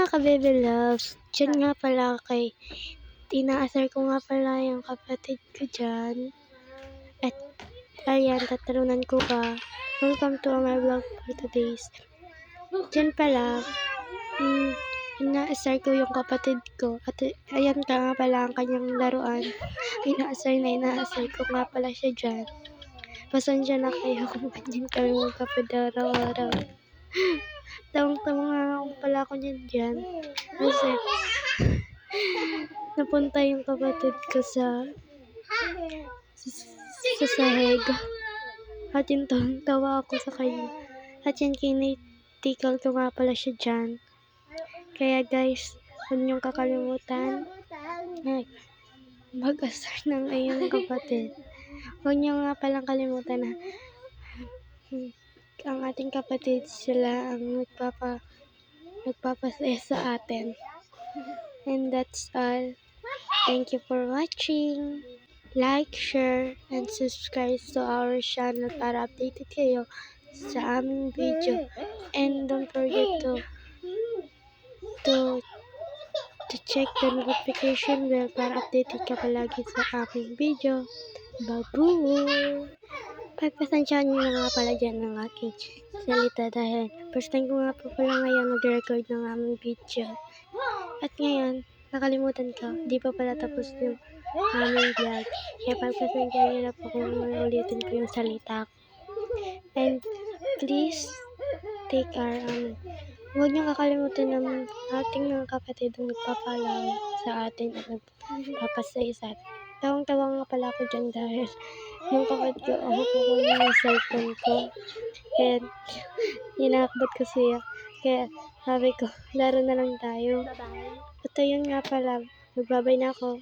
ka-baby loves, dyan nga pala kay inaasar ko nga pala yung kapatid ko dyan. At ayan, tatalunan ko ka. Welcome to my vlog for today's. Dyan pala, inaasar ko yung kapatid ko. At ayan ka nga pala ang kanyang laruan. Inaasar ko nga pala siya dyan. Pasensya na kayo kung ganyan kami magkapatid araw-araw. Tawang-tawa nga ako pala ako dyan. Kasi napunta yung kapatid ko sa sahig. At yung tawang-tawa ako sa kanya. At yan kinitikal ko nga pala siya dyan. Kaya guys, huwag niyong kakalimutan mag-asar ng iyong kapatid. Huwag niyo nga palang kalimutan na ang ating kapatid, sila ang nagpapasaya sa atin. And that's all. Thank you for watching. Like, share, and subscribe to our channel para updated kayo sa aming video. And don't forget to check the notification bell para updated ka palagi sa aming video. Babu! Pagpasensyahan nyo na nga pala dyan ng aking salita dahil first time ko nga po pala ngayon mag-record ng aming video. At ngayon, nakalimutan ko, di pa pala tapos yung aming vlog. Kaya pagpasensyahan nyo na po kung ulitin ko yung salita ko. And please, take our huwag nyo kakalimutan ng ating mga kapatid na nagpapalaw sa atin at nagpapasaya sa atin. Tawang-tawa nga pala ako dyan dahil yung kapatid ko, ako kukunin yung cellphone ko. Kaya, inakbat ko siya. Kaya, sabi ko, laro na lang tayo. At yun nga pala, magbabay na ako.